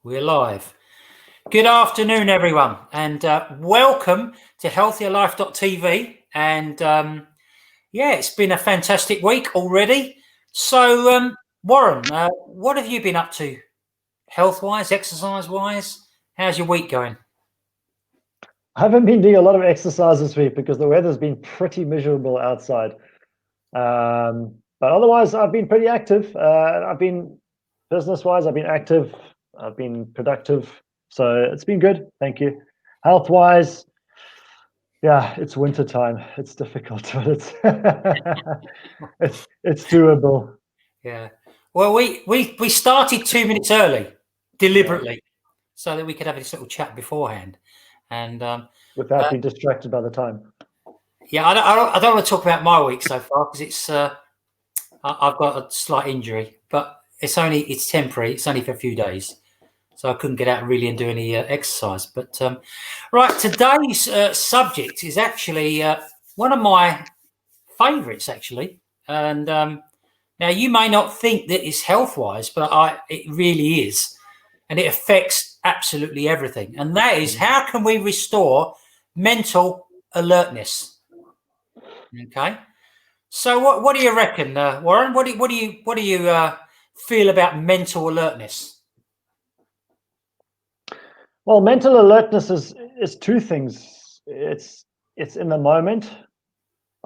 We're live. Good afternoon, everyone, and welcome to HealthierLife.tv. And it's been a fantastic week already. So, Warren, what have you been up to, health-wise, exercise-wise? How's your week going? I haven't been doing a lot of exercise this week because the weather's been pretty miserable outside. But otherwise, I've been pretty active. Business-wise, I've been active. I've been productive. So it's been good. Thank you. Health-wise, yeah, it's winter time. It's difficult, but it's doable. Yeah. Well, we started 2 minutes early, deliberately, so that we could have this little chat beforehand, and without being distracted by the time. Yeah, I don't want to talk about my week so far because it's I've got a slight injury, but it's temporary. It's only for a few days, so I couldn't get out really and do any exercise. But right, today's subject is actually one of my favourites, actually. And now you may not think that it's health-wise, but it really is, and it affects absolutely everything. And that is, how can we restore mental alertness? Okay. So what do you reckon, Warren? What do you feel about mental alertness? Well, mental alertness is two things. It's in the moment.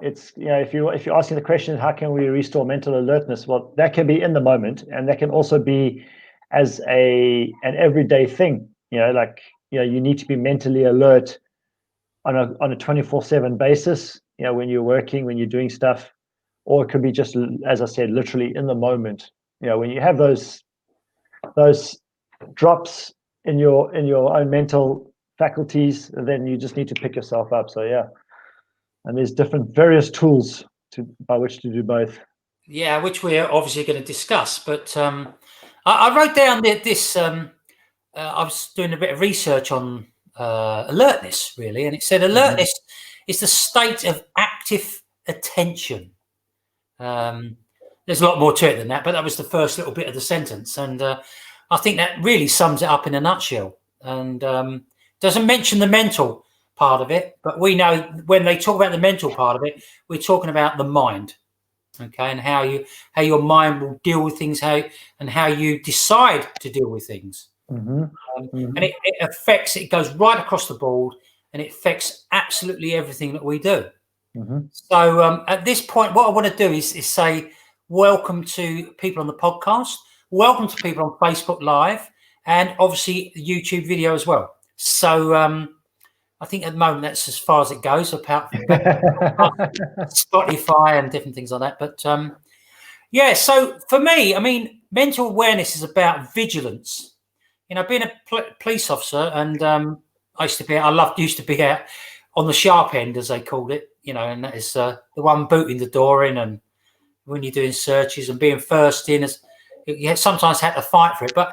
It's, if you're asking the question, how can we restore mental alertness? Well, that can be in the moment, and that can also be as an everyday thing. You need to be mentally alert on a 24/7 basis. When you're working, when you're doing stuff, or it could be just, as I said, literally in the moment. When you have those drops in your own mental faculties, then you just need to pick yourself up. So yeah, and there's various tools by which to do both. Yeah, which we're obviously going to discuss. But I wrote down this. I was doing a bit of research on alertness, really, and it said alertness is the state of active attention. There's a lot more to it than that, but that was the first little bit of the sentence, and I think that really sums it up in a nutshell. And doesn't mention the mental part of it, but we know when they talk about the mental part of it, we're talking about the mind, okay, and how your mind will deal with things, how you decide to deal with things. And it affects. It goes right across the board, and it affects absolutely everything that we do. So at this point, what I want to do is say welcome to people on the podcast, welcome to people on Facebook Live, and obviously the YouTube video as well. So I think at the moment that's as far as it goes, apart from Spotify and different things like that. But so for me, I mean, mental awareness is about vigilance. Being a police officer, and I used to be out on the sharp end, as they called it, and that is the one booting the door in, and when you're doing searches and being first in, you sometimes had to fight for it. But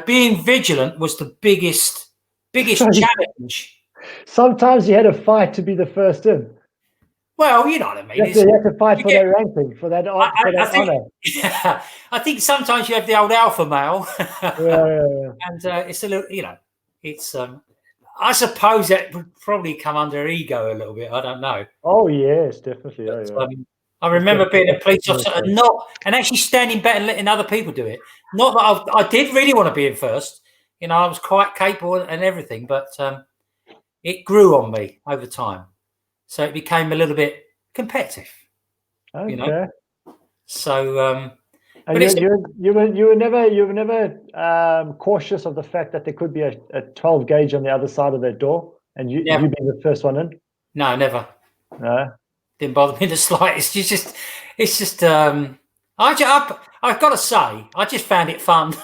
being vigilant was the biggest challenge. Sometimes you had to fight to be the first in. Well, you know what I mean. You have to fight for that ranking, for that honor. Yeah, I think sometimes you have the old alpha male, and it's a little, it's. I suppose that would probably come under ego a little bit. I don't know. Oh yes, definitely. But, I remember being a police officer and actually standing back and letting other people do it. Not that I did really want to be in first. I was quite capable and everything, but it grew on me over time, so it became a little bit competitive. Okay. So, and you were never cautious of the fact that there could be a 12 gauge on the other side of that door, and you being the first one in. No, never. No, didn't bother me the slightest. It's just. I've got to say, I just found it fun.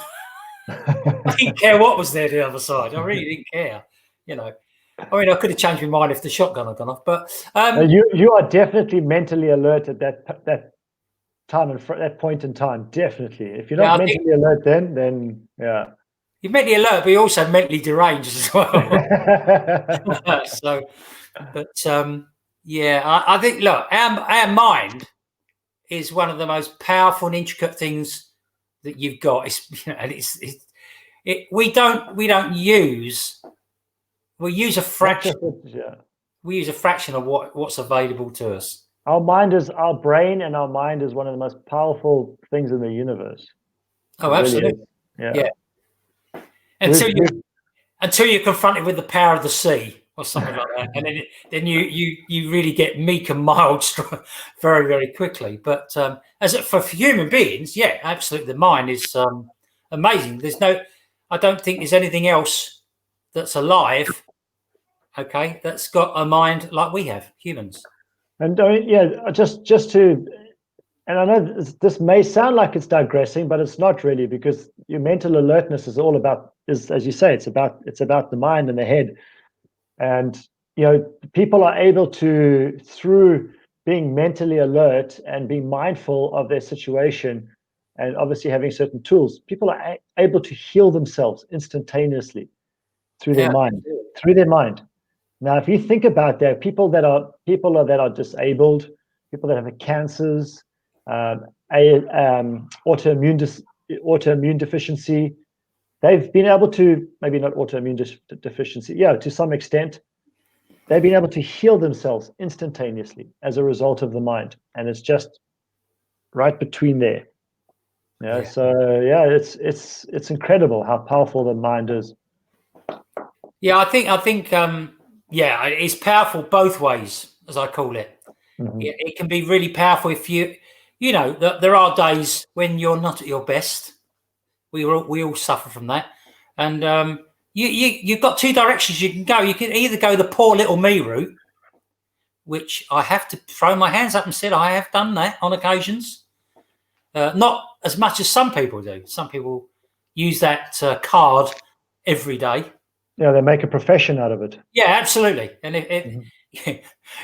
I didn't care what was there the other side. I really didn't care. I mean, I could have changed my mind if the shotgun had gone off. But you are definitely mentally alert at that time and that point in time. Definitely, if you're not mentally alert, then yeah, you're mentally alert, but you're also mentally deranged as well. So, but I think look, our mind is one of the most powerful and intricate things that you've got. It's we use a fraction. We use a fraction of what's available to us. Our brain and our mind is one of the most powerful things in the universe. Oh, absolutely. Really yeah. Until you're confronted with the power of the sea or something like that, and then you really get meek and mild very, very quickly. But for human beings, yeah, absolutely, the mind is amazing. I don't think there's anything else that's alive, okay, that's got a mind like we have, humans. And just to, and I know this may sound like it's digressing, but it's not really, because your mental alertness is all about, as you say, it's about the mind and the head. And people are able to, through being mentally alert and being mindful of their situation, and obviously having certain tools, people are able to heal themselves instantaneously through their mind. Now, if you think about that, people that are disabled, people that have cancers, autoimmune deficiency, they've been able to, maybe not autoimmune deficiency, to some extent, they've been able to heal themselves instantaneously as a result of the mind, and it's just right between there. So it's incredible how powerful the mind is. Yeah, I think it's powerful both ways, as I call it. Mm-hmm. It can be really powerful if there are days when you're not at your best. We all suffer from that, and you've got two directions you can go. You can either go the poor little me route, which I have to throw my hands up and say I have done that on occasions. Not as much as some people do. Some people use that card every day. Yeah, they make a profession out of it. Yeah, absolutely. And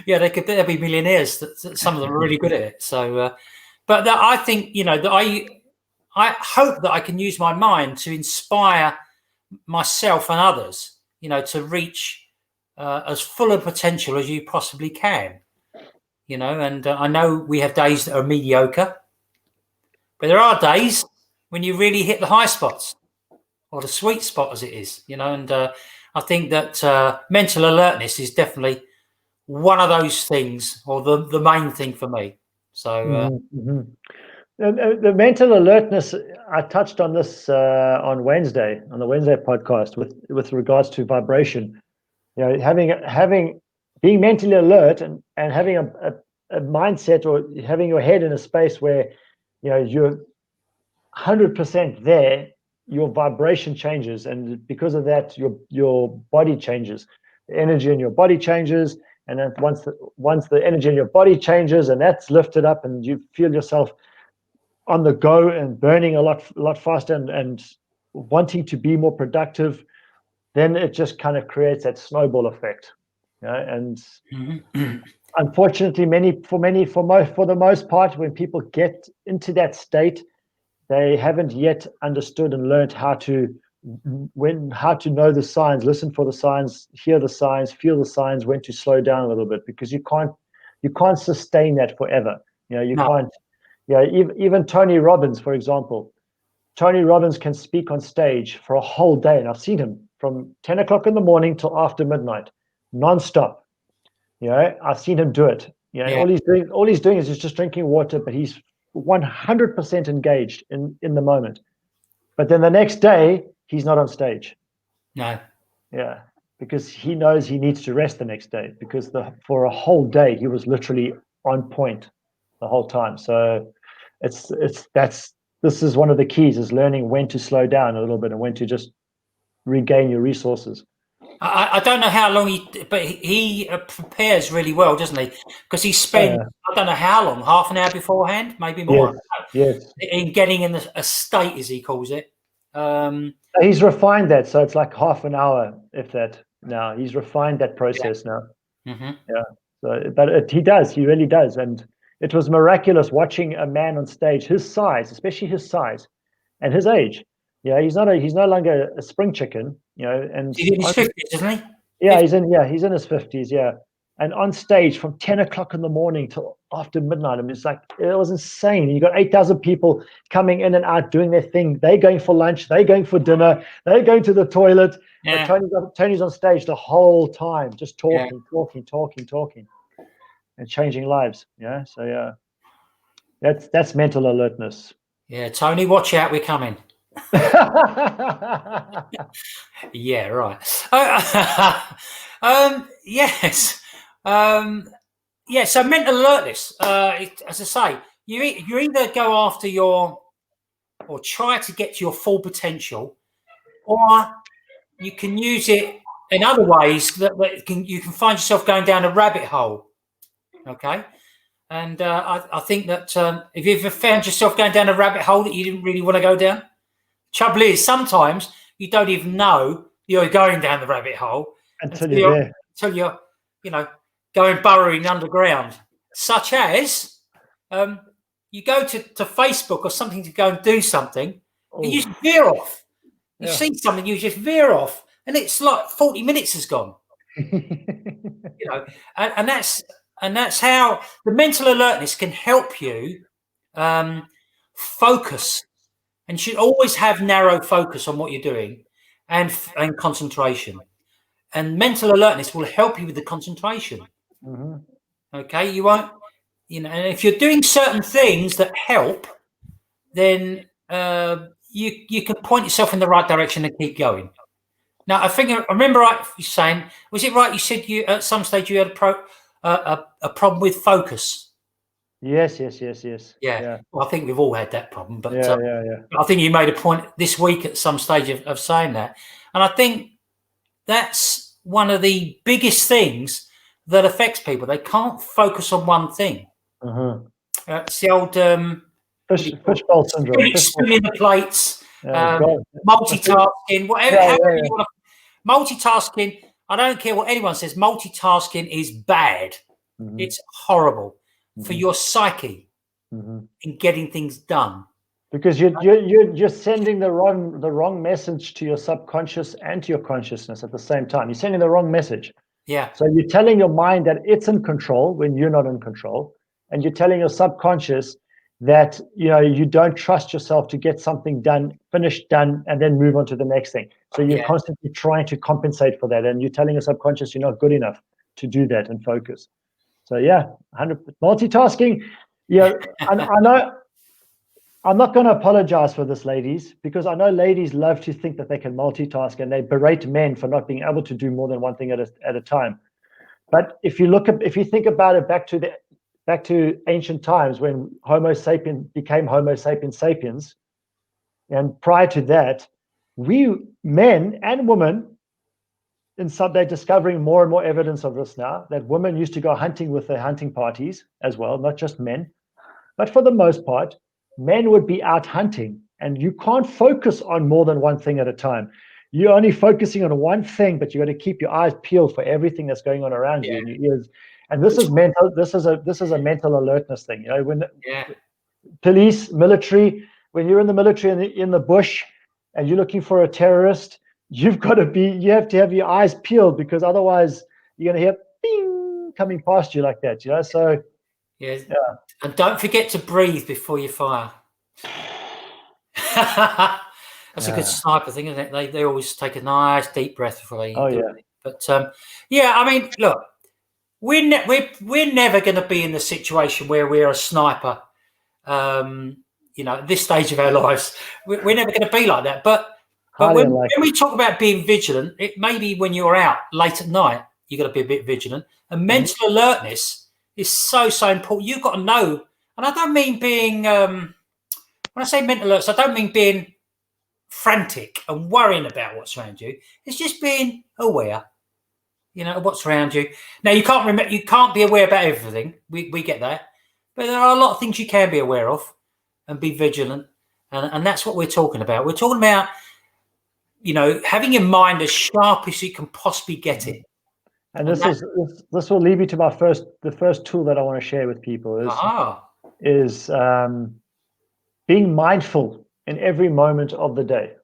they'll be millionaires. Some of them are really good at it. So, but I think that I hope that I can use my mind to inspire myself and others, to reach as full a potential as you possibly can. And I know we have days that are mediocre, but there are days when you really hit the high spots, or the sweet spot, as it is. And I think that mental alertness is definitely one of those things, or the main thing for me. So the mental alertness, I touched on this on the Wednesday podcast with regards to vibration. Being mentally alert and having a mindset, or having your head in a space where you're 100% there, your vibration changes, and because of that, your body changes. The energy in your body changes, and then once the energy in your body changes, and that's lifted up, and you feel yourself on the go and burning a lot faster, and wanting to be more productive, then it just kind of creates that snowball effect. And unfortunately, for the most part, when people get into that state, they haven't yet understood and learned how to know the signs, listen for the signs, hear the signs, feel the signs, when to slow down a little bit, because you can't sustain that forever. Can't. Even Tony Robbins, for example. Tony Robbins can speak on stage for a whole day, and I've seen him from 10 o'clock in the morning till after midnight, non-stop. I've seen him do it. All he's doing is he's just drinking water, but he's 100% engaged in the moment. But then the next day, he's not on stage. No. Yeah, because he knows he needs to rest the next day, because for a whole day he was literally on point the whole time. So this is one of the keys, is learning when to slow down a little bit and when to just regain your resources. I don't know how long he prepares really well, doesn't he? Because he spends, I don't know how long, half an hour beforehand, maybe more. Yes. In getting in a state, as he calls it. He's refined that, so it's like half an hour, if that. Now he's refined that process now. Mm-hmm. Yeah. So, but he really does, and it was miraculous watching a man on stage, his size, especially his size, and his age. He's no longer a spring chicken. And he's in his 50s, isn't he? Yeah, he's in his 50s. Yeah, and on stage from 10 o'clock in the morning till after midnight. I mean, it's like, it was insane. You got 8,000 people coming in and out doing their thing. They're going for lunch, they're going for dinner, they're going to the toilet. Yeah. But Tony's on stage the whole time, just Yeah. talking, and changing lives. Yeah. So yeah, that's mental alertness. Yeah, Tony, watch out, we're coming. Yeah, right. Yes. Yeah, so mental alertness, as I say, you either go after or try to get to your full potential, or you can use it in other ways that you can find yourself going down a rabbit hole. Okay. And I think that if you've ever found yourself going down a rabbit hole that you didn't really want to go down, trouble is sometimes you don't even know you're going down the rabbit hole until you're going burrowing underground. Such as you go to Facebook or something to go and do something, and you just veer off. You see something, you just veer off, and it's like 40 minutes has gone. And that's how the mental alertness can help you focus, and you should always have narrow focus on what you're doing and concentration. And mental alertness will help you with the concentration. Mm-hmm. Okay, you won't, and if you're doing certain things that help, then you can point yourself in the right direction and keep going. Now, I remember right you saying, was it right? You said you at some stage you had a problem with focus. Yes. Yeah. Well, I think we've all had that problem, but yeah. I think you made a point this week at some stage of saying that, and I think that's one of the biggest things that affects people. They can't focus on one thing. Mm-hmm. It's the old fishbowl syndrome. Spinning the plates, multitasking, whatever. You want to, multitasking. I don't care what anyone says. Multitasking is bad. Mm-hmm. It's horrible for your psyche in getting things done. Because you're sending the wrong message to your subconscious and to your consciousness at the same time. You're sending the wrong message. Yeah. So you're telling your mind that it's in control when you're not in control, and you're telling your subconscious that you don't trust yourself to get something done, done, and then move on to the next thing. So you're constantly trying to compensate for that, and you're telling your subconscious you're not good enough to do that and focus. So 100% multitasking. Yeah, and I know. I'm not going to apologize for this, ladies, because I know ladies love to think that they can multitask, and they berate men for not being able to do more than one thing at a time. But if you think about it back to ancient times when Homo sapien became Homo sapiens sapiens, and prior to that, we men and women, they're discovering more and more evidence of this now, that women used to go hunting with their hunting parties as well, not just men. But for the most part, men would be out hunting, and you can't focus on more than one thing at a time. You're only focusing on one thing, but you got to keep your eyes peeled for everything that's going on around you and your ears. And this is mental. This is a mental alertness thing. When police, military, when you're in the military in the bush and you're looking for a terrorist, you have to have your eyes peeled, because otherwise you're going to hear bing coming past you like that. So. Yeah. And don't forget to breathe before you fire. That's a good sniper thing, isn't it? They always take a nice deep breath before they do it. But I mean, look, we're never going to be in the situation where we're a sniper. At this stage of our lives, we're never going to be like that. But when we talk about being vigilant, it may be when you're out late at night, you got to be a bit vigilant. And mental alertness is so important. You've got to know, and I don't mean being when I say mental alerts, I don't mean being frantic and worrying about what's around you. It's just being aware, of what's around you. Now, you can't be aware about everything. We get that, but there are a lot of things you can be aware of and be vigilant, and that's what we're talking about. We're talking about having your mind as sharp as you can possibly get it. And this will lead me to the first tool that I want to share with people is being mindful in every moment of the day.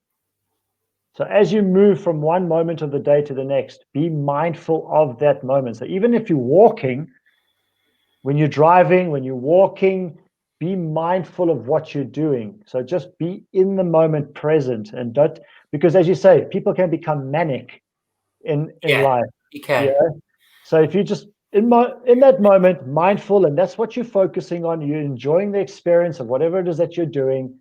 So as you move from one moment of the day to the next, be mindful of that moment. So even if you're walking, when you're driving, when you're walking, be mindful of what you're doing. So just be in the moment, present, and don't, because as you say, people can become manic in life. You can. Yeah. So if you just in that moment, mindful, and that's what you're focusing on, you're enjoying the experience of whatever it is that you're doing,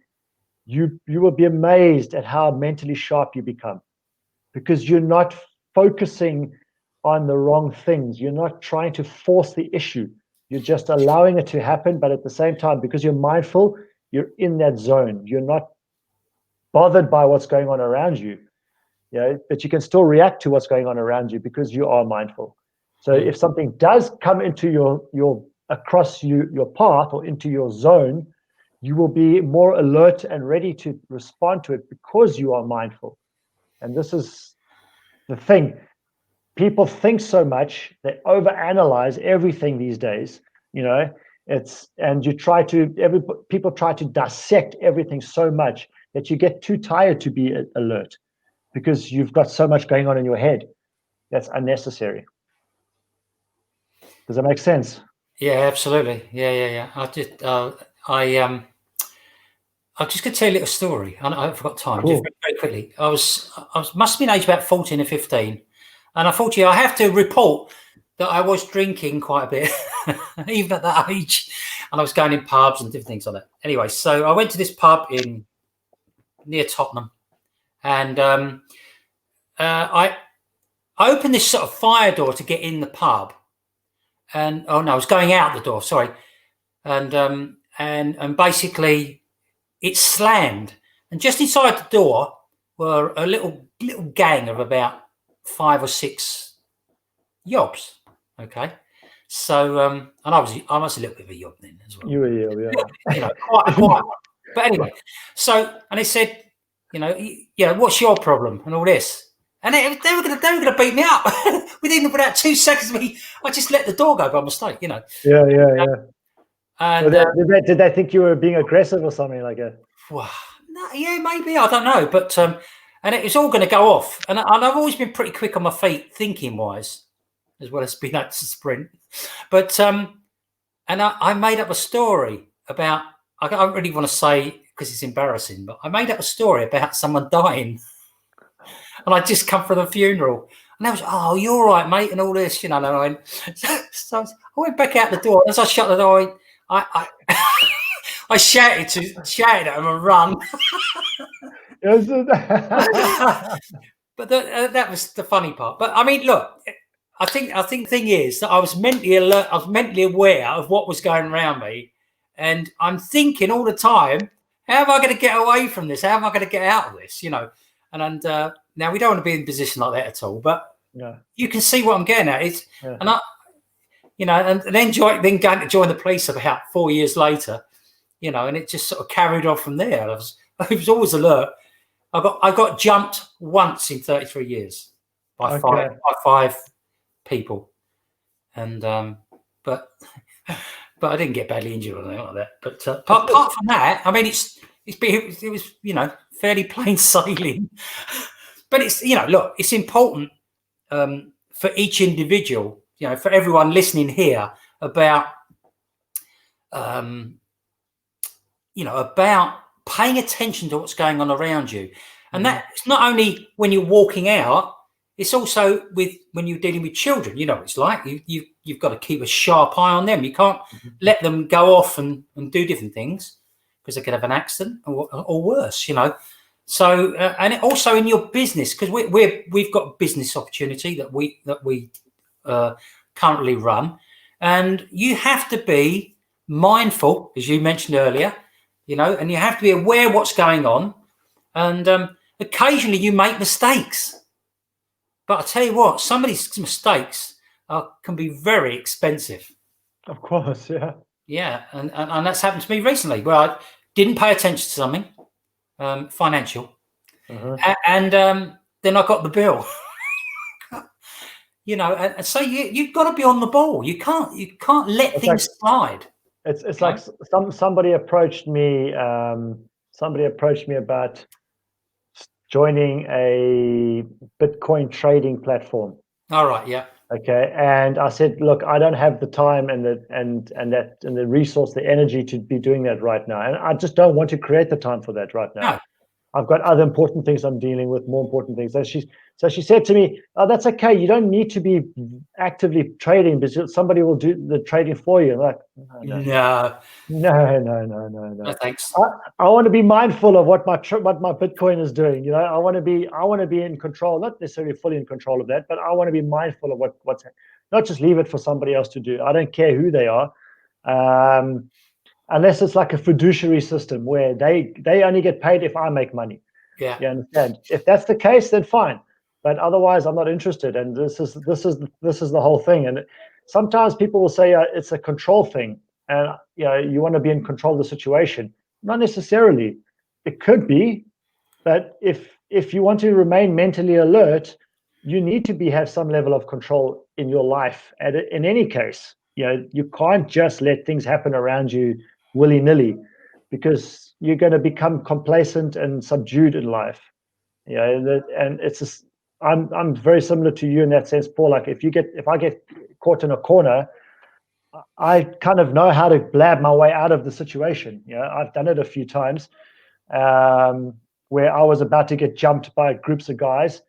you will be amazed at how mentally sharp you become, because you're not focusing on the wrong things. You're not trying to force the issue. You're just allowing it to happen, but at the same time, because you're mindful, you're in that zone. You're not bothered by what's going on around you. But you can still react to what's going on around you because you are mindful. So if something does come into your path or into your zone, you will be more alert and ready to respond to it because you are mindful. And this is the thing. People think so much, they overanalyze everything these days. People try to dissect everything so much that you get too tired to be alert because you've got so much going on in your head that's unnecessary. Does that make sense? Yeah, absolutely. Yeah. I'm just going to tell you a little story. I haven't got time. Cool. Just very quickly. I must have been aged about 14 or 15. And unfortunately, I have to report that I was drinking quite a bit, even at that age. And I was going in pubs and different things like that. Anyway, so I went to this pub near Tottenham. And I opened this sort of fire door to get in the pub. And, I was going out the door, sorry. And basically it slammed. And just inside the door were a little gang of about 5 or 6 yobs. Okay. So, and I was a little bit of a yob then as well. You were yob, yeah. Quite one. But anyway, so, and they said, what's your problem and all this? And they were going to beat me up. Within about 2 seconds of me, I just let the door go by mistake, Yeah. And did they think you were being aggressive or something like that? Well, no, yeah, maybe, I don't know, but and it was all going to go off, and I've always been pretty quick on my feet, thinking wise, as well as being able to sprint. But and I made up a story about. I don't really want to say because it's embarrassing, but I made up a story about someone dying, and I just come from the funeral, and I was, oh, you're all right, mate, and all this, And I went, so I went back out the door, and as I shut the door, I shouted at him and run. But that was the funny part. But I mean, look, I think the thing is that I was mentally alert. I was mentally aware of what was going around me, and I'm thinking all the time, how am I going to get away from this? How am I going to get out of this? And now we don't want to be in a position like that at all. But you can see what I'm getting at. And then going to join the police about 4 years later. And it just sort of carried on from there. I was always alert. I got jumped once in 33 years by five people, and but I didn't get badly injured or anything like that. But apart from that, I mean, it was fairly plain sailing. But it's look, it's important for each individual, for everyone listening here about. About paying attention to what's going on around you. And that's not only when you're walking out, it's also when you're dealing with children. It's like you've got to keep a sharp eye on them. You can't let them go off and do different things because they could have an accident or worse, So, and also in your business, because we've got a business opportunity that we currently run, and you have to be mindful, as you mentioned earlier, and you have to be aware of what's going on. And occasionally you make mistakes. But I tell you what, some of these mistakes can be very expensive. Of course, yeah. Yeah, and that's happened to me recently where I didn't pay attention to something financial. And then I got the bill. And so you've got to be on the ball. You can't let things slide. It's like somebody approached me. Somebody approached me about joining a Bitcoin trading platform. All right. Yeah. Okay, and I said, look, I don't have the time and the resource, the energy to be doing that right now, and I just don't want to create the time for that right now. No. I've got other important things I'm dealing with, more important things. So she said to me, "Oh, that's okay. You don't need to be actively trading because somebody will do the trading for you." I'm like, no. No, thanks. I want to be mindful of what my Bitcoin is doing. You know, I want to be in control, not necessarily fully in control of that, but I want to be mindful of what's not just leave it for somebody else to do. I don't care who they are. Unless it's like a fiduciary system where they only get paid if I make money. Yeah. You understand? If that's the case, then fine. But otherwise, I'm not interested. And this is the whole thing. And sometimes people will say it's a control thing, and you want to be in control of the situation. Not necessarily. It could be, but if you want to remain mentally alert, you need to have some level of control in your life. And in any case, you can't just let things happen around you willy-nilly, because you're going to become complacent and subdued in life. And it's just, I'm very similar to you in that sense, Paul. Like if I get caught in a corner, I kind of know how to blab my way out of the situation. I've done it a few times, where I was about to get jumped by groups of guys.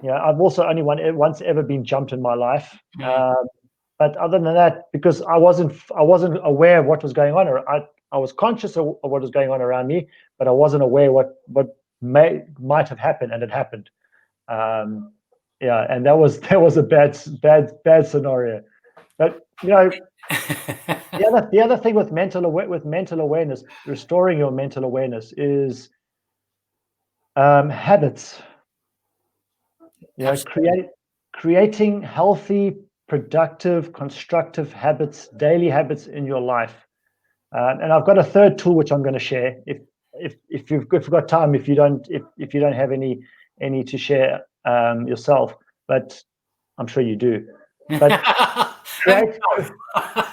I've also only once ever been jumped in my life. But other than that, because I wasn't aware of what was going on, or I was conscious of what was going on around me, but I wasn't aware what might have happened, and it happened. And that was a bad scenario. But the other thing with mental awareness, restoring your mental awareness, is habits. Creating healthy, productive, constructive habits, daily habits in your life. And I've got a third tool which I'm going to share. If you've got time, if you don't have any to share yourself, but I'm sure you do. But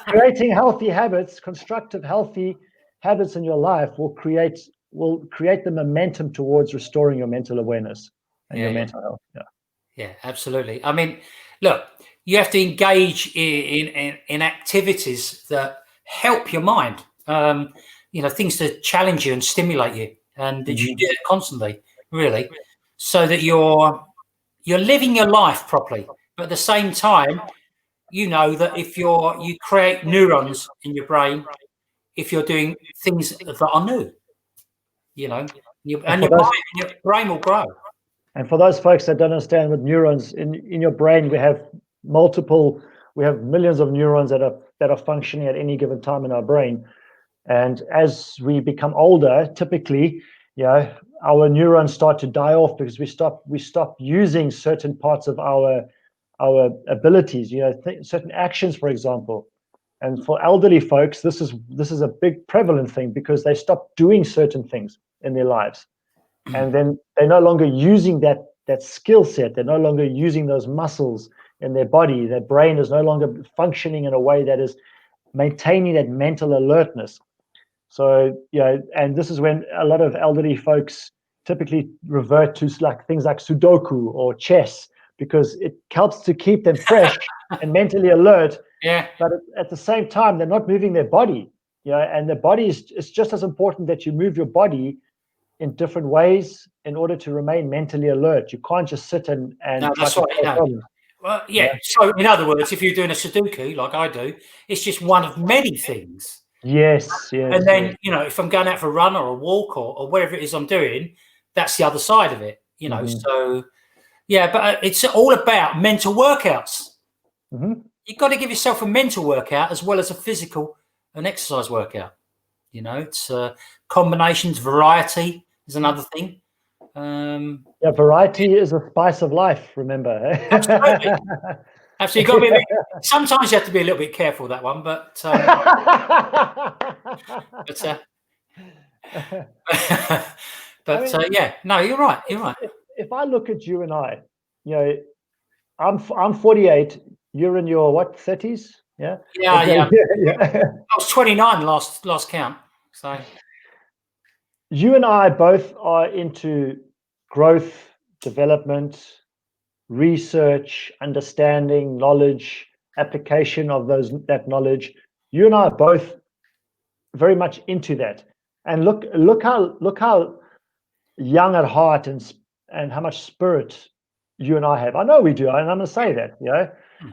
creating healthy habits, constructive, healthy habits in your life will create the momentum towards restoring your mental awareness and your mental health. Yeah, absolutely. I mean, look, you have to engage in activities that help your mind. Things that challenge you and stimulate you, and that you do it constantly, really, so that you're living your life properly. But at the same time, you know that if you create neurons in your brain, if you're doing things that are new, and your brain will grow. And for those folks that don't understand, with neurons in your brain, we have millions of neurons that are functioning at any given time in our brain. And as we become older, typically, our neurons start to die off because we stop using certain parts of our abilities, certain actions, for example. And for elderly folks, this is a big prevalent thing, because they stop doing certain things in their lives. And then they're no longer using that skill set. They're no longer using those muscles in their body. Their brain is no longer functioning in a way that is maintaining that mental alertness. So, and this is when a lot of elderly folks typically revert to things like Sudoku or chess, because it helps to keep them fresh and mentally alert. Yeah. But at the same time, they're not moving their body. And the body is just as important that you move your body in different ways in order to remain mentally alert. You can't just sit and no, try to solve problems. Well, yeah. So, in other words, if you're doing a Sudoku like I do, it's just one of many things. Yes. And then, if I'm going out for a run or a walk or whatever it is I'm doing, that's the other side of it. So yeah, but it's all about mental workouts. You've got to give yourself a mental workout as well as a physical and exercise workout. It's combinations, variety is another thing. Variety is a spice of life, remember. Absolutely. Absolutely. Sometimes you have to be a little bit careful with that one, but no, you're right. If I look at you and I, I'm 48. You're in your what, 30s? Yeah. I was 29 last count. So you and I both are into growth, development, research, understanding, knowledge, application of that knowledge. You and I are both very much into that. And look how young at heart and how much spirit you and I have. I know we do, and I'm going to say that,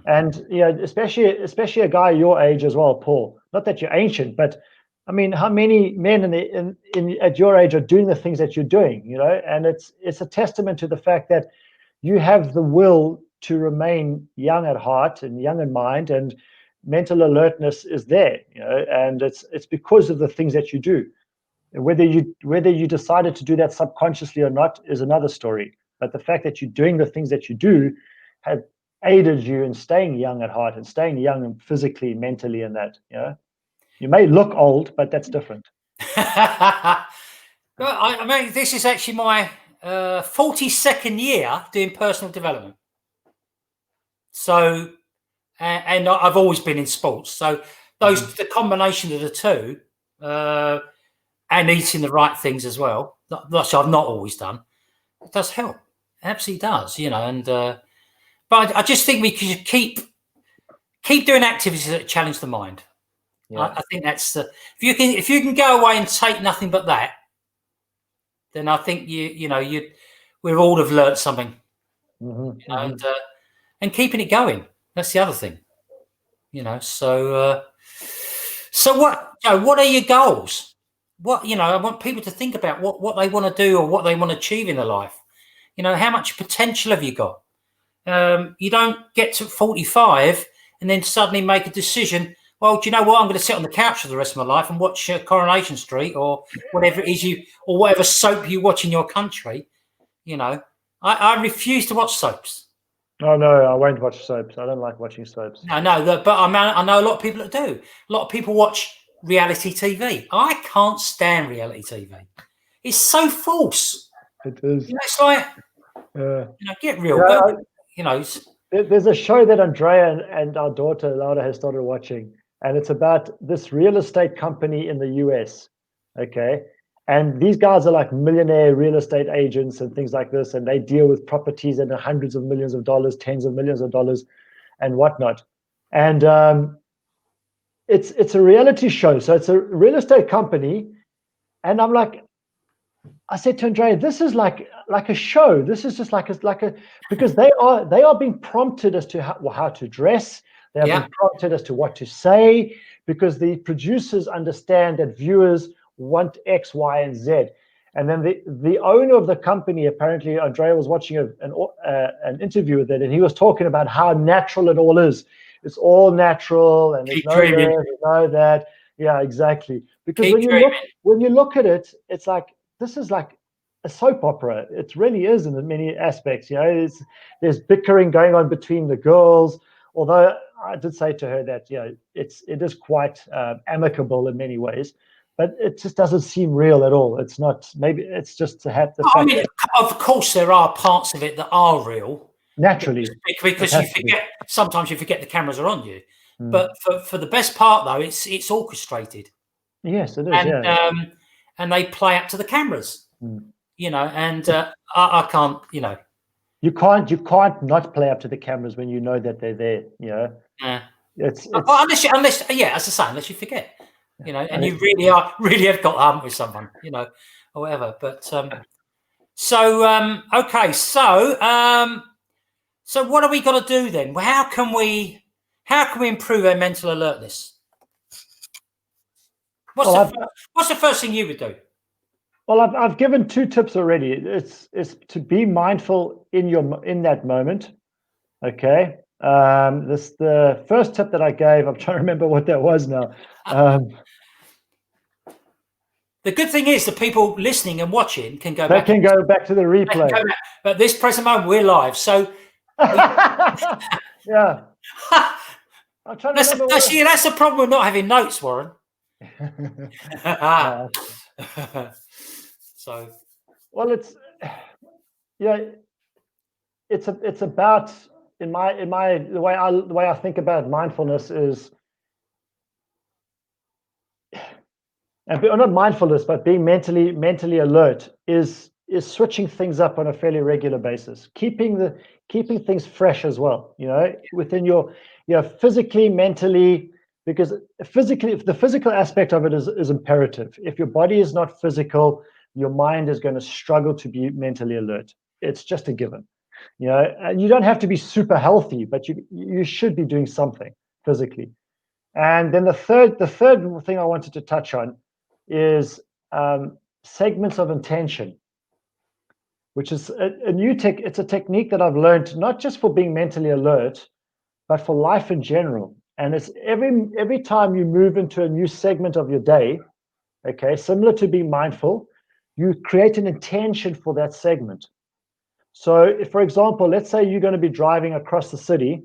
and especially a guy your age as well, Paul. Not that you're ancient, but I mean, how many men at your age are doing the things that you're doing, And it's a testament to the fact that you have the will to remain young at heart and young in mind, and mental alertness is there, and it's because of the things that you do. Whether you decided to do that subconsciously or not is another story. But the fact that you're doing the things that you do have aided you in staying young at heart and staying young and physically, mentally, and that. You may look old, but that's different. Well, I mean, this is actually my 42nd year doing personal development. So, and I've always been in sports. So the combination of the two, and eating the right things as well, which I've not always done, it does help. It absolutely does, And but I just think we should keep doing activities that challenge the mind. Yeah. I think that's if you can go away and take nothing but that, then I think we've all have learnt something, and keeping it going. That's the other thing, So what are your goals? What I want people to think about what they want to do or what they want to achieve in their life. How much potential have you got? You don't get to 45 and then suddenly make a decision. Well, do you know what? I'm going to sit on the couch for the rest of my life and watch Coronation Street or whatever it is or whatever soap you watch in your country. I refuse to watch soaps. Oh no, I won't watch soaps. I don't like watching soaps. No, but I know a lot of people that do. A lot of people watch reality TV. I can't stand reality TV. It's so false. It is. It's like, get real. There's a show that Andrea and our daughter Laura has started watching, and it's about this real estate company in the US. Okay. And these guys are like millionaire real estate agents and things like this, and they deal with properties in hundreds of millions of dollars, tens of millions of dollars, and whatnot. And it's a reality show, so it's a real estate company. And I said to Andrea, this is like a show. This is just like a because they are being prompted as to how to dress. They are being prompted as to what to say, because the producers understand that viewers want X, Y, and Z. And then the owner of the company, apparently, Andrea was watching an interview with it, and he was talking about how natural it all is. It's all natural, and there's no that. Yeah, exactly. Because when you look at it, it's like this is like a soap opera. It really is in many aspects. There's bickering going on between the girls. Although I did say to her that it is quite amicable in many ways. But it just doesn't seem real at all. It's not. Maybe it's just to have the. I mean, of course, there are parts of it that are real. Naturally, because you forget. Sometimes you forget the cameras are on you. But for the best part, though, it's orchestrated. Yes, it is. And they play up to the cameras. And I can't. You can't not play up to the cameras when you know that they're there. It's unless as I say, unless you forget. And you really have got to with someone, or whatever. But okay, so what are we got to do then? How can we improve our mental alertness? What's the first thing you would do? Well, I've given 2 tips already. It's to be mindful in that moment. Okay. The first tip that I gave, I'm trying to remember what that was now. The good thing is the people listening and watching can go back. They can go back to the replay. But at this present moment, we're live. So yeah. I'm trying to remember that's the problem with not having notes, Warren. So well, it's about in my the way I think about mindfulness is, and not mindfulness, but being mentally alert is is switching things up on a fairly regular basis, keeping things fresh as well, within your, physically, mentally, because physically, the physical aspect of it is imperative. If your body is not physical, your mind is going to struggle to be mentally alert. It's just a given, and you don't have to be super healthy, but you should be doing something physically. And then the third thing I wanted to touch on is segments of intention, which is a new it's a technique that I've learned not just for being mentally alert, but for life in general. And it's every time you move into a new segment of your day, okay, similar to being mindful, you create an intention for that segment. So if, for example, let's say you're going to be driving across the city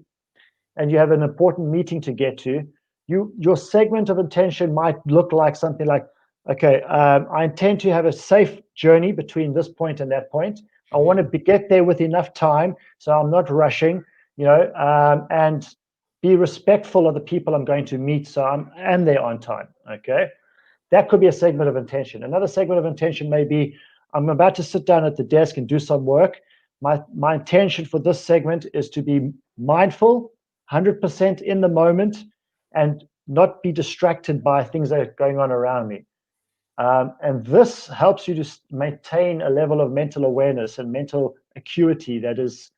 and you have an important meeting to get to, your segment of intention might look like something like, okay, I intend to have a safe journey between this point and that point. I want to get there with enough time, so I'm not rushing, and be respectful of the people I'm going to meet, and they're on time. Okay, that could be a segment of intention. Another segment of intention may be, I'm about to sit down at the desk and do some work. My intention for this segment is to be mindful, 100% in the moment, and not be distracted by things that are going on around me. And this helps you to maintain a level of mental awareness and mental acuity that is,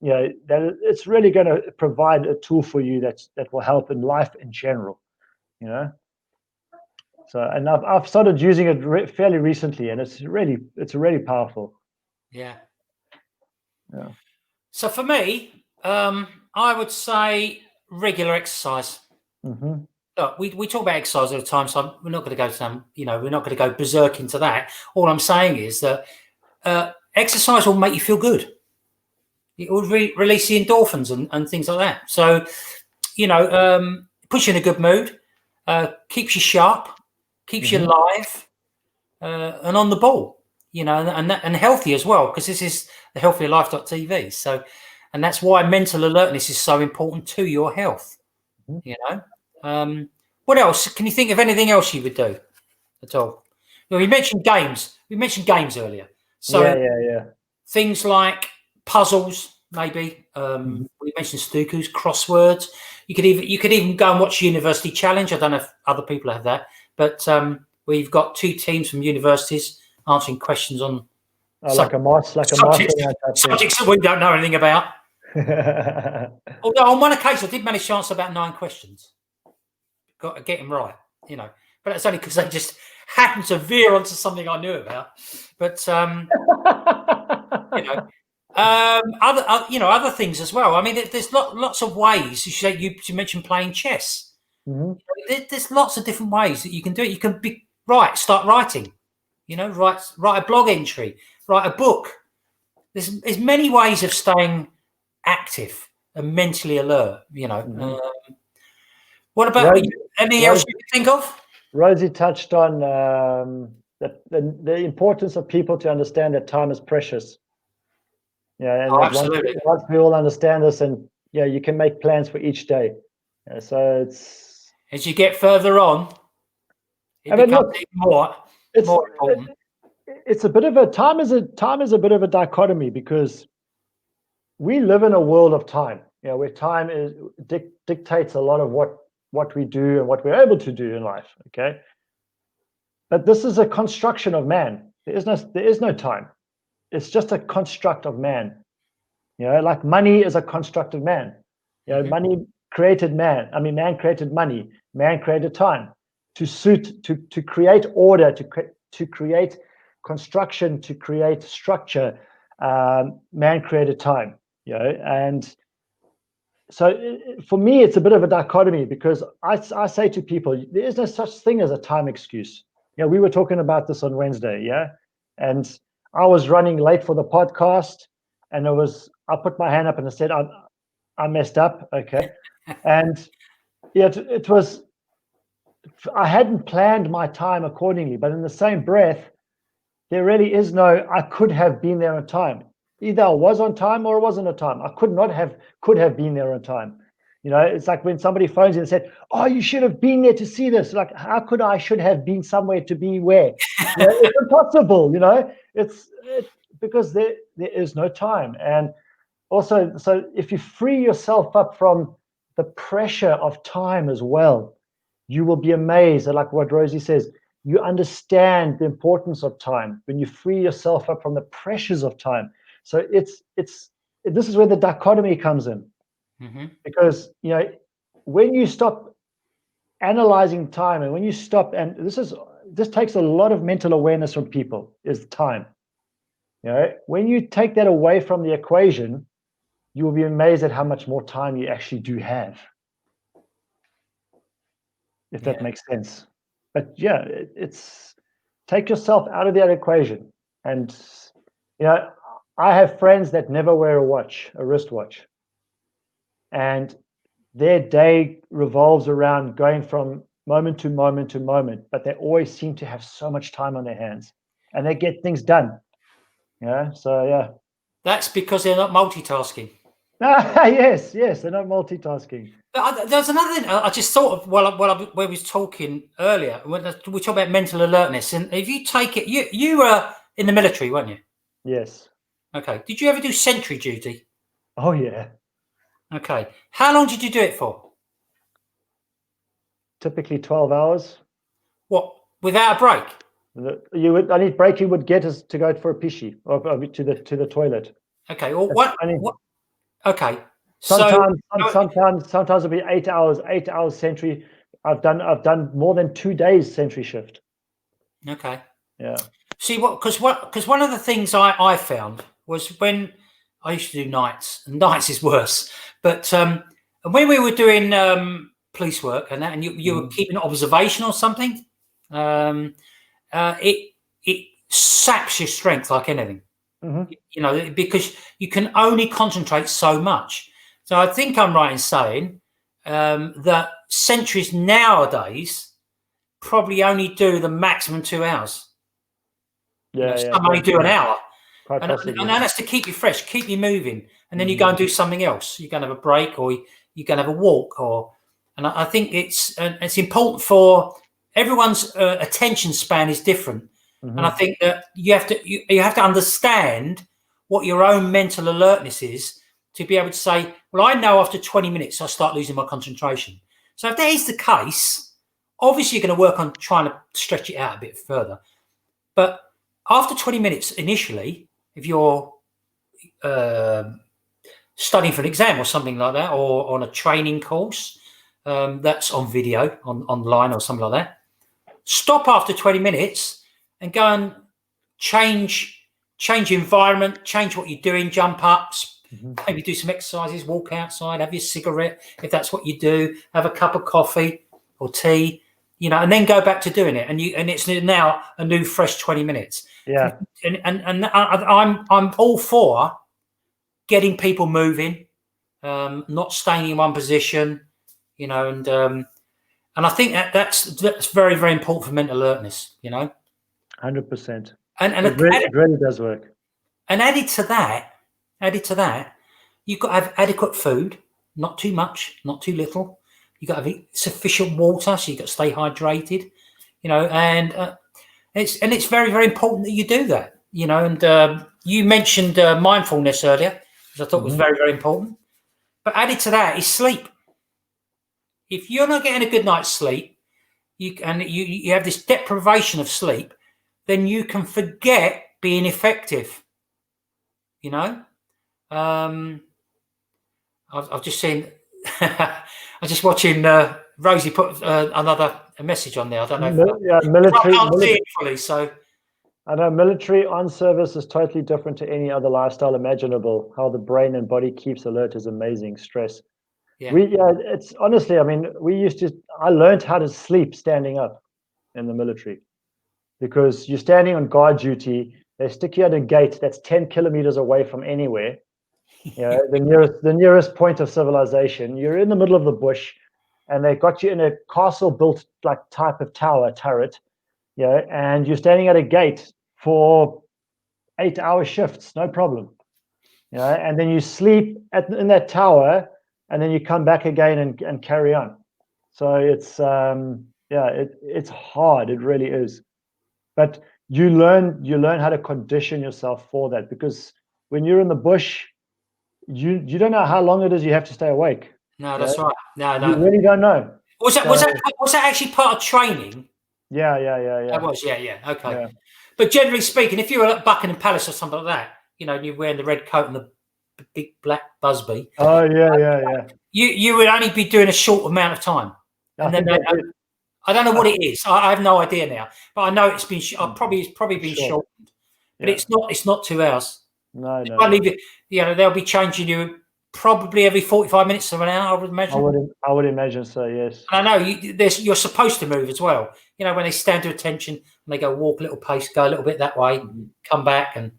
that it's really going to provide a tool for you that will help in life in general, So, and I've started using it fairly recently, and it's really powerful. Yeah. Yeah. So for me, I would say regular exercise. Mm-hmm. Look, we talk about exercise all the time, so we're not going to go to we're not going to go berserk into that. All I'm saying is that exercise will make you feel good. It will release the endorphins and things like that. So, puts you in a good mood, keeps you sharp, keeps you alive, and on the ball. And healthy as well, because this is the HealthierLife.tv. So, and that's why mental alertness is so important to your health. What else? Can you think of anything else you would do at all? Well, we mentioned games. We mentioned games earlier. So yeah. Things like puzzles, maybe. We mentioned Sudokus, crosswords. You could even go and watch University Challenge. I don't know if other people have that, but we've got two teams from universities answering questions on subjects that we don't know anything about. Although on one occasion I did manage to answer about 9 questions. Got to get them right, but that's only because they just happened to veer onto something I knew about. But other things as well. I mean, there's lots of ways. You mentioned playing chess. There's lots of different ways that you can do it. You can start writing. Write a blog entry, write a book. There's many ways of staying active and mentally alert. What about anything else you can think of? Rosie touched on the importance of people to understand that time is precious. And absolutely. Once we all understand this, and you can make plans for each day. So it's, as you get further on, it becomes more important. It's a bit of a time is a bit of a dichotomy, because we live in a world of time, where time dictates a lot of what we do and what we're able to do in life. Okay, but this is a construction of man. There is no time. It's just a construct of man. Like money is a construct of man. Money created man. I mean, man created money. Man created time to create order, to create construction, to create structure. Man created time. And so for me, it's a bit of a dichotomy, because I say to people, there is no such thing as a time excuse. We were talking about this on Wednesday, and I was running late for the podcast, and I put my hand up and I said, I messed up, okay, and it was, I hadn't planned my time accordingly, but in the same breath, there really is no, I could have been there on time. Either I was on time or I wasn't on time. I could have been there on time. It's like when somebody phones you and said, "Oh, you should have been there to see this." Like, how could I should have been somewhere to be where? It's impossible, because there is no time. And also, so if you free yourself up from the pressure of time as well, you will be amazed at, like what Rosie says, you understand the importance of time when you free yourself up from the pressures of time. So this is where the dichotomy comes in, because when you stop analyzing time, and when you stop, and this takes a lot of mental awareness from people, is time. When you take that away from the equation, you will be amazed at how much more time you actually do have, if that makes sense. But yeah, it's take yourself out of that equation. And I have friends that never wear a wristwatch, and their day revolves around going from moment to moment to moment, but they always seem to have so much time on their hands, and they get things done. So yeah. That's because they're not multitasking. Yes, they're not multitasking. There's another thing I just thought of while we was talking earlier, when we talk about mental alertness, and if you take it, you were in the military, weren't you? Yes. Okay. Did you ever do sentry duty? Oh yeah. Okay. How long did you do it for? Typically 12 hours. What? Without a break? Only break you would get is to go for a pishy or to the toilet. Okay. Well, what? Okay. Sometimes it'll be 8 hours sentry. I've done more than 2 days sentry shift. Okay. Yeah. See because one of the things I found was when I used to do nights, and nights is worse. But when we were doing police work and that, and you were keeping observation or something, it saps your strength like anything. Because you can only concentrate so much. So I think I'm right in saying that sentries nowadays probably only do the maximum 2 hours. Some only do an hour. And that's to keep you fresh, keep you moving, and then you go and do something else. You're going to have a break, or you're going to have a walk, and I think it's important for everyone's attention span is different, and I think that you have to understand what your own mental alertness is to be able to say, well, I know after 20 minutes I start losing my concentration. So if that is the case, obviously you're going to work on trying to stretch it out a bit further, but after 20 minutes initially, if you're studying for an exam or something like that, or on a training course that's on video, online or something like that, stop after 20 minutes and go and change environment, change what you're doing, jump ups, maybe do some exercises, walk outside, have your cigarette, if that's what you do, have a cup of coffee or tea, and then go back to doing it. And it's now a new fresh 20 minutes. Yeah. And I'm all for getting people moving, not staying in one position, and I think that's very, very important for mental alertness, 100%. And it really does work. And added to that, you've got to have adequate food, not too much, not too little. You've got to have sufficient water, so you've got to stay hydrated, and it's very, very important that you do that, and you mentioned mindfulness earlier, which I thought was very, very important. But added to that is sleep. If you're not getting a good night's sleep, you have this deprivation of sleep, then you can forget being effective. I've just seen. I'm just watching Rosie put another message on there. I don't know. Military. I can't see it fully, so. I know military on service is totally different to any other lifestyle imaginable. How the brain and body keeps alert is amazing. Stress. Yeah. It's honestly, I mean, I learned how to sleep standing up in the military, because you're standing on guard duty. They stick you at a gate that's 10 kilometers away from anywhere. The nearest point of civilization. You're in the middle of the bush, and they got you in a castle-built like type of turret. And you're standing at a gate for 8-hour shifts, no problem. And then you sleep in that tower, and then you come back again and carry on. So it's it's hard. It really is. But you learn how to condition yourself for that, because when you're in the bush, you don't know how long it is you have to stay awake. No, that's right. No, You really don't know. Was that actually part of training? Yeah. That was, yeah. Okay. Yeah. But generally speaking, if you were at Buckingham Palace or something like that, you're wearing the red coat and the big black busby. Oh yeah. You would only be doing a short amount of time, and then I don't know what it is. I have no idea now, but I know it's been probably been shortened. But it's not 2 hours. No. They'll be changing you probably every 45 minutes to an hour, I would imagine. I would imagine so, yes. And I know you're supposed to move as well. When they stand to attention and they go walk a little pace, go a little bit that way, come back and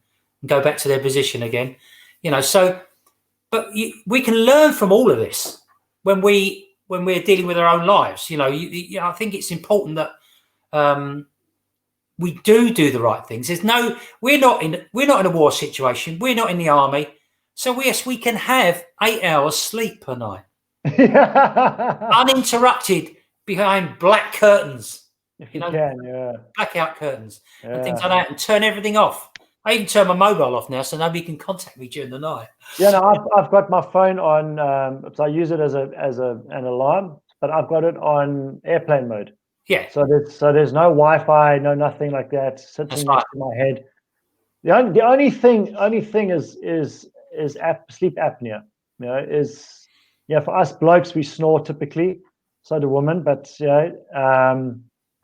go back to their position again. But we can learn from all of this when we're dealing with our own lives. I think it's important that we do the right things. We're not in a war situation. We're not in the army. So yes, we can have 8 hours sleep per night, uninterrupted behind black curtains. If you can, yeah. Blackout curtains and things like that, and turn everything off. I even turn my mobile off now, so nobody can contact me during the night. Yeah, no, I've got my phone on. So I use it as an alarm, but I've got it on airplane mode. Yeah. So there's no Wi-Fi, no nothing like that sitting next to my head. The only thing is sleep apnea. For us blokes, we snore typically. So do women, but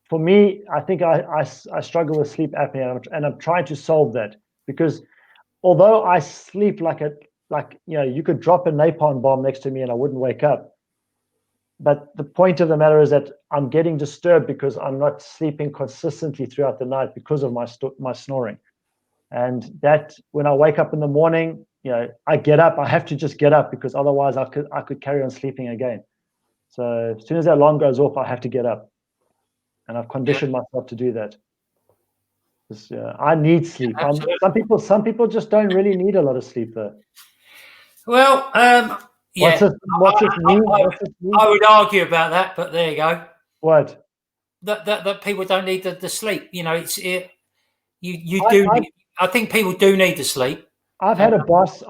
for me, I think I struggle with sleep apnea, and I'm trying to solve that, because although I sleep you could drop a napalm bomb next to me and I wouldn't wake up. But the point of the matter is that I'm getting disturbed because I'm not sleeping consistently throughout the night because of my snoring. And that when I wake up in the morning, I get up. I have to just get up, because otherwise I could carry on sleeping again. So as soon as that alarm goes off, I have to get up. And I've conditioned myself to do that. I need sleep. Some people just don't really need a lot of sleep, though. Well, What's it mean? I would argue about that, but there you go. What? That people don't need the sleep. I think people do need the sleep. I've had a boss,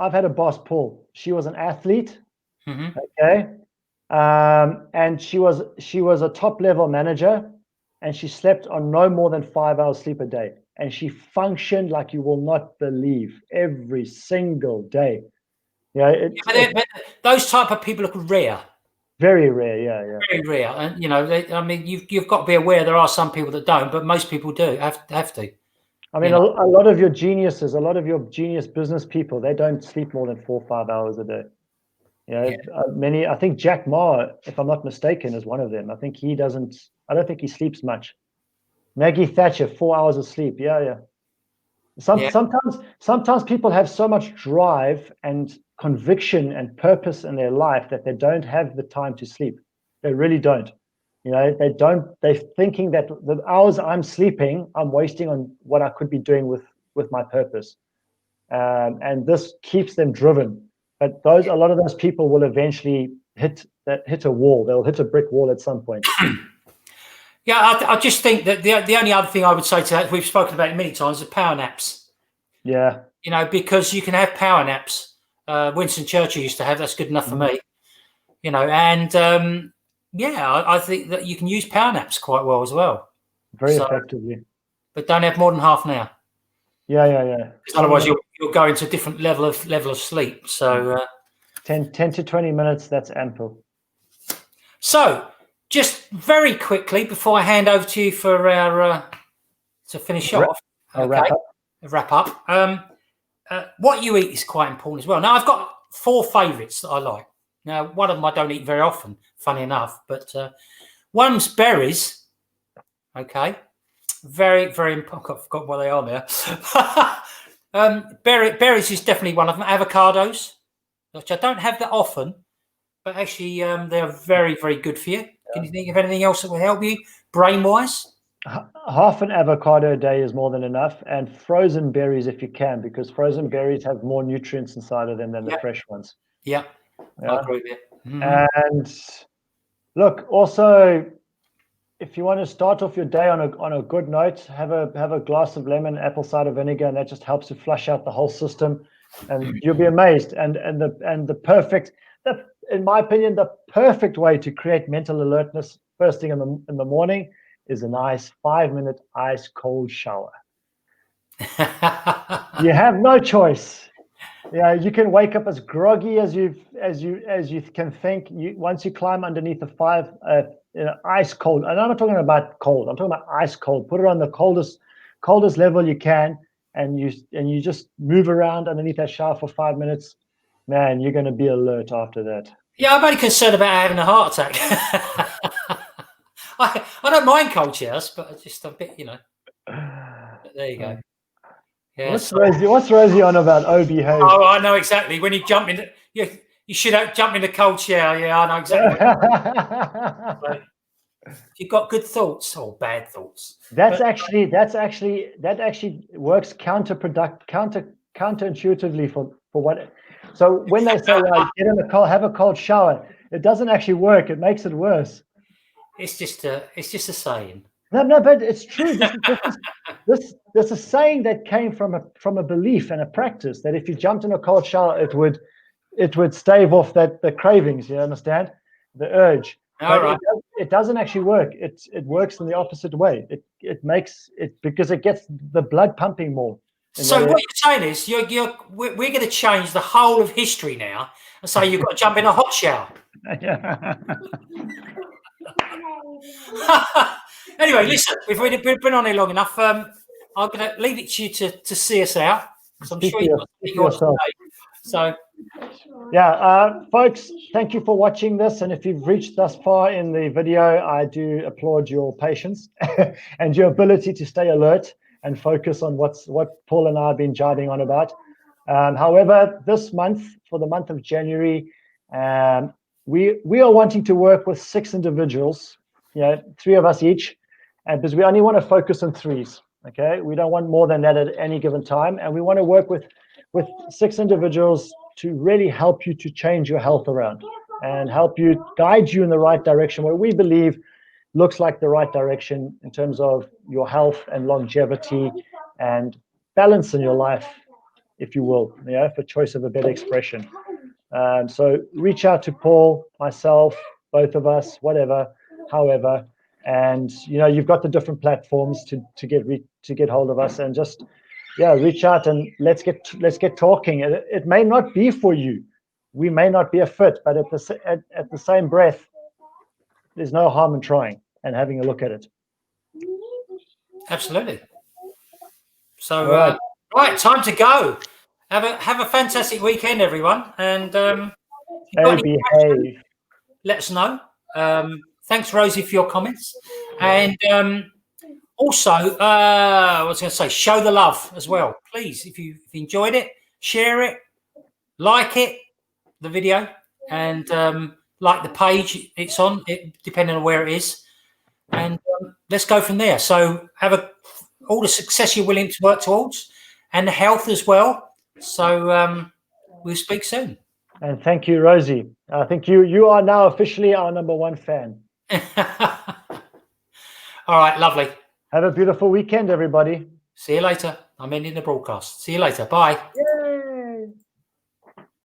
Paul. She was an athlete. Mm-hmm. Okay. And she was a top level manager, and she slept on no more than 5 hours sleep a day, and she functioned like you will not believe every single day. But those type of people are rare. Very rare, yeah. Very rare, and you've got to be aware there are some people that don't, but most people do have to. I mean, a lot of your genius business people, they don't sleep more than 4 or 5 hours a day. Many. I think Jack Ma, if I'm not mistaken, is one of them. I don't think he sleeps much. Maggie Thatcher, 4 hours of sleep. Yeah. Sometimes people have so much drive and conviction and purpose in their life that they don't have the time to sleep. They really don't. They don't. They're thinking that the hours I'm sleeping, I'm wasting on what I could be doing with my purpose, and this keeps them driven. But a lot of those people will eventually hit a wall. They'll hit a brick wall at some point. Yeah, I just think that the only other thing I would say to that, we've spoken about it many times, is power naps. Yeah. Because you can have power naps. Winston Churchill used to have. That's good enough for me. And I think that you can use power naps quite well as well. Very effectively. But don't have more than half an hour. Yeah. Because otherwise you'll go into a different level of sleep. So 10 to 20 minutes, that's ample. So just very quickly before I hand over to you for our to finish off. Wrap up. What you eat is quite important as well. Now I've got 4 favourites that I like. Now one of them I don't eat very often, funny enough, but one's berries. Okay. Very, very important. I've forgotten what they are now. Berries is definitely one of them. Avocados, which I don't have that often, but actually they're very, very good for you. Can you think of anything else that will help you brain-wise? Half an avocado a day is more than enough, and frozen berries if you can, because frozen berries have more nutrients inside of them than the fresh ones. Yeah, I agree with you. Mm-hmm. And look, also if you want to start off your day on a good note, have a glass of lemon apple cider vinegar, and that just helps to flush out the whole system, and you'll be amazed. And the perfect, in my opinion, the perfect way to create mental alertness first thing in the morning is a nice 5-minute ice cold shower. You have no choice. Yeah, you can wake up as groggy as you can think. Once you climb underneath the ice cold, and I'm not talking about cold. I'm talking about ice cold. Put it on the coldest level you can, and you just move around underneath that shower for 5 minutes. Man, you're going to be alert after that. Yeah, I'm only concerned about having a heart attack. I don't mind cold showers, but just a bit, But there you go. Yeah, what's Rosie on about? Oh, behave. Oh, I know exactly. When you jump in, you should jump in the cold shower. Yeah, I know exactly. So, you've got good thoughts or bad thoughts. That actually works counterintuitively for what. So when they say get in the cold, have a cold shower, it doesn't actually work. It makes it worse. It's just a saying. No, but it's true. This is a saying that came from a belief and a practice that if you jumped in a cold shower, it would stave off the cravings. You understand? The urge. All right. It doesn't actually work. It works in the opposite way. It makes it because it gets the blood pumping more. So what you're saying is we're going to change the whole of history now and say you've got to jump in a hot shower. Anyway, listen, we've been on here long enough. I'm going to leave it to you to see us out. I'm sure you've got to say. So, yeah, folks, thank you for watching this. And if you've reached thus far in the video, I do applaud your patience and your ability to stay alert and focus on what Paul and I have been jibing on about. However, this month, for the month of January, we are wanting to work with 6 individuals, 3 of us each, and because we only want to focus on 3s. Okay, we don't want more than that at any given time, and we want to work with 6 individuals to really help you to change your health around and help you guide you in the right direction, where we believe looks like the right direction in terms of your health and longevity and balance in your life, if you will, for choice of a better expression. So reach out to Paul, myself, both of us, whatever, however, and you've got the different platforms to get hold of us, and just reach out and let's get talking. It may not be for you, we may not be a fit, but at the same breath, there's no harm in trying and having a look at it. Absolutely. So right, time to go. Have a fantastic weekend, everyone, and behave. Let us know. Thanks, Rosie, for your comments, and also, I was going to say, show the love as well, please. If you enjoyed it, share it, like the video, and like the page it's on, depending on where it is, and let's go from there. So have all the success you're willing to work towards, and the health as well. So we'll speak soon. And thank you, Rosie. I think you are now officially our #1 fan. All right, lovely. Have a beautiful weekend, everybody. See you later. I'm ending the broadcast. See you later. Bye.